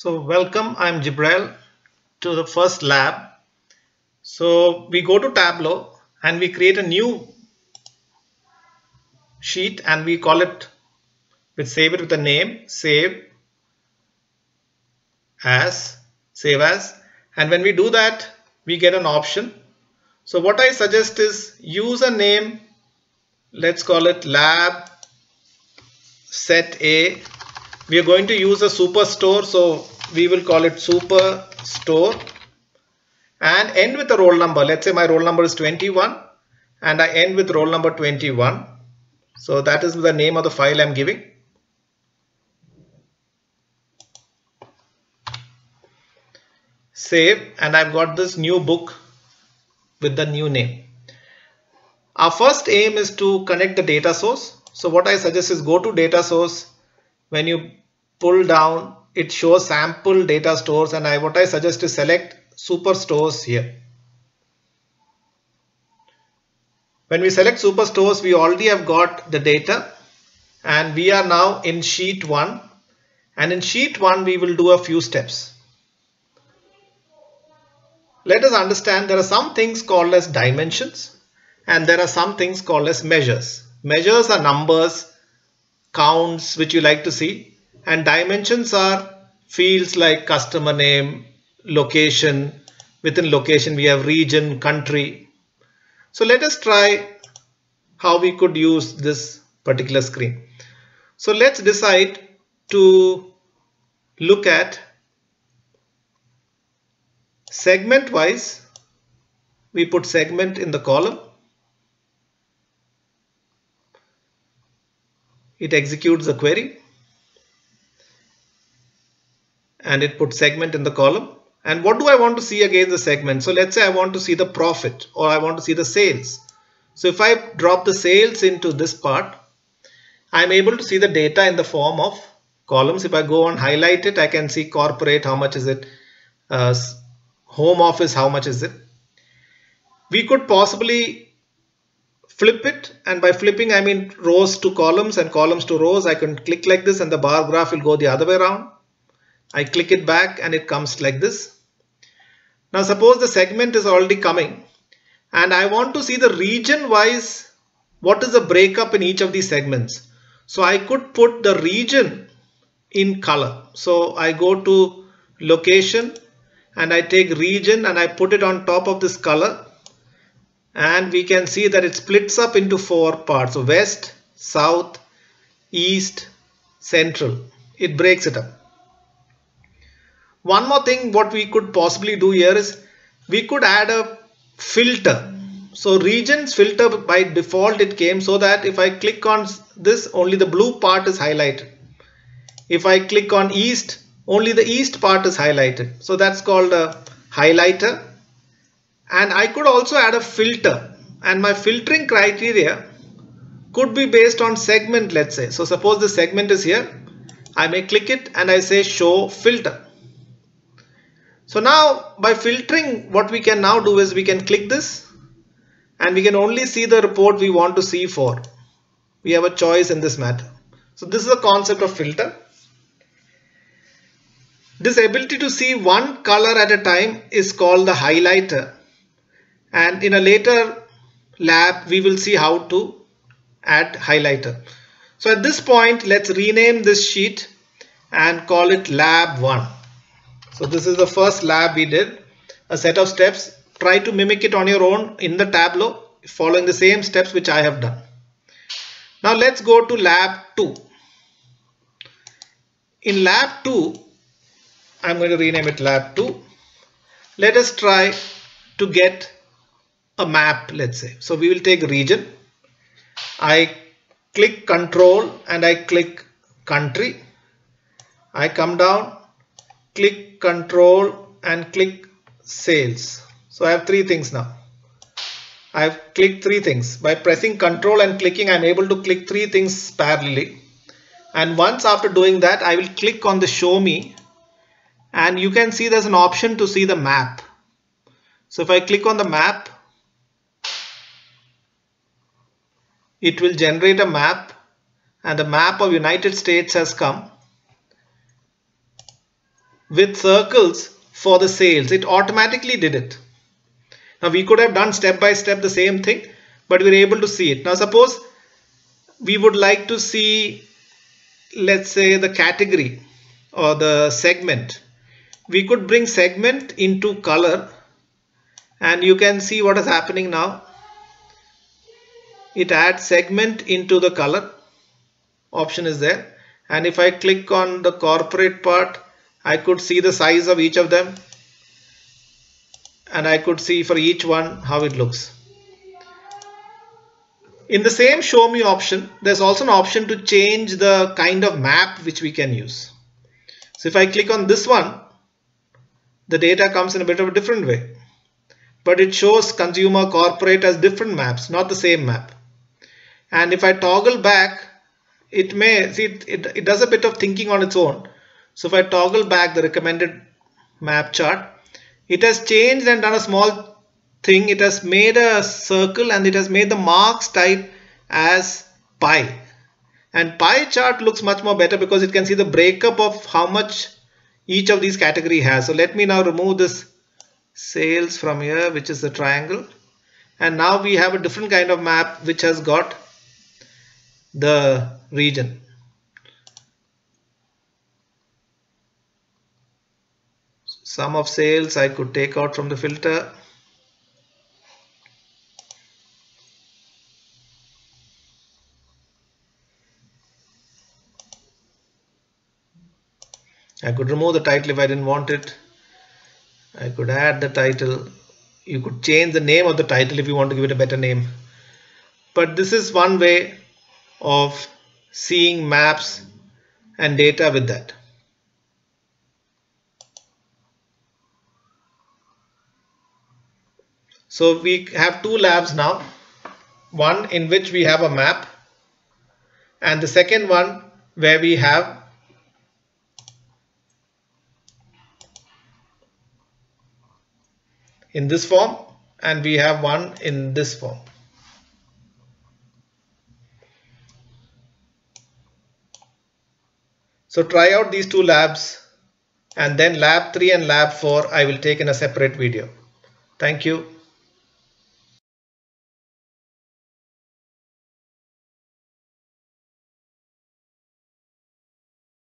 So welcome, I'm Jibrail to the first lab. So we go to Tableau and we create a new sheet and we call it, we save it with a name, save as, and when we do that, we get an option. So what I suggest is use a name, let's call it lab set A. We are going to use a superstore, so we will call it superstore and end with a roll number. Let's say my roll number is 21 and I end with roll number 21. So that is the name of the file I'm giving. Save, and I've got this new book with the new name. Our first aim is to connect the data source. So what I suggest is go to data source. When you pull down, it shows sample data stores, and what I suggest is select superstores here. When we select superstores, we already have got the data and we are now in sheet 1, and in sheet 1 we will do a few steps. Let us understand there are some things called as dimensions and there are some things called as measures. Measures are numbers, counts which you like to see, and dimensions are fields like customer name, location. Within location we have region, country. So let us try how we could use this particular screen. So let's decide to look at segment wise. We put segment in the column. It executes the query and it puts segment in the column. And what do I want to see against the segment? So let's say I want to see the profit or I want to see the sales. So if I drop the sales into this part, I'm able to see the data in the form of columns. If I go and highlight it, I can see corporate, how much is it? Home office, how much is it? We could possibly flip it, and by flipping I mean rows to columns and columns to rows. I can click like this and the bar graph will go the other way around. I click it back and it comes like this. Now suppose the segment is already coming and I want to see the region wise what is the breakup in each of these segments. So I could put the region in color. So I go to location and I take region and I put it on top of this color, and we can see that it splits up into 4 parts. So west, south, east, central. It breaks it up. One more thing what we could possibly do here is we could add a filter. So regions filter by default it came so that if I click on this, only the blue part is highlighted. If I click on east, only the east part is highlighted. So that's called a highlighter. And I could also add a filter, and my filtering criteria could be based on segment, let's say. So suppose the segment is here, I may click it and I say show filter. So now by filtering, what we can now do is we can click this and we can only see the report we want to see for. We have a choice in this matter. So this is the concept of filter. This ability to see one color at a time is called the highlighter. And in a later lab, we will see how to add highlighter. So at this point, let's rename this sheet and call it lab 1. So this is the first lab we did, a set of steps. Try to mimic it on your own in the Tableau, following the same steps which I have done. Now let's go to lab 2. In lab 2, I'm going to rename it lab 2. Let us try to get a map, let's say. So we will take region. I click control and I click country. I come down, click control and click sales. So I have 3 things now. I have clicked 3 things. By pressing control and clicking, I'm able to click 3 things parallelly. And once after doing that, I will click on the show me, and you can see there's an option to see the map. So if I click on the map, it will generate a map, and the map of United States has come. with circles for the sales. It automatically did it. Now we could have done step by step the same thing, but we were able to see it. Now suppose we would like to see, let's say, the category or the segment. We could bring segment into color, and you can see what is happening now. It adds segment into the color option is there, and if I click on the corporate part, I could see the size of each of them, and I could see for each one how it looks. In the same show me option, there's also an option to change the kind of map which we can use. So if I click on this one, the data comes in a bit of a different way, but it shows consumer, corporate as different maps, not the same map. And if I toggle back, it may see it does a bit of thinking on its own. So if I toggle back the recommended map chart, it has changed and done a small thing. It has made a circle and it has made the marks type as pie. And pie chart looks much more better because it can see the breakup of how much each of these category has. So let me now remove this sales from here, which is the triangle. And now we have a different kind of map which has got the region. Sum of sales I could take out from the filter. I could remove the title if I didn't want it. I could add the title. You could change the name of the title if you want to give it a better name. But this is one way of seeing maps and data with that. So we have two labs now, one in which we have a map, and the second one where we have in this form, and we have one in this form. So try out these two labs, and then lab 3 and lab 4 I will take in a separate video. Thank you.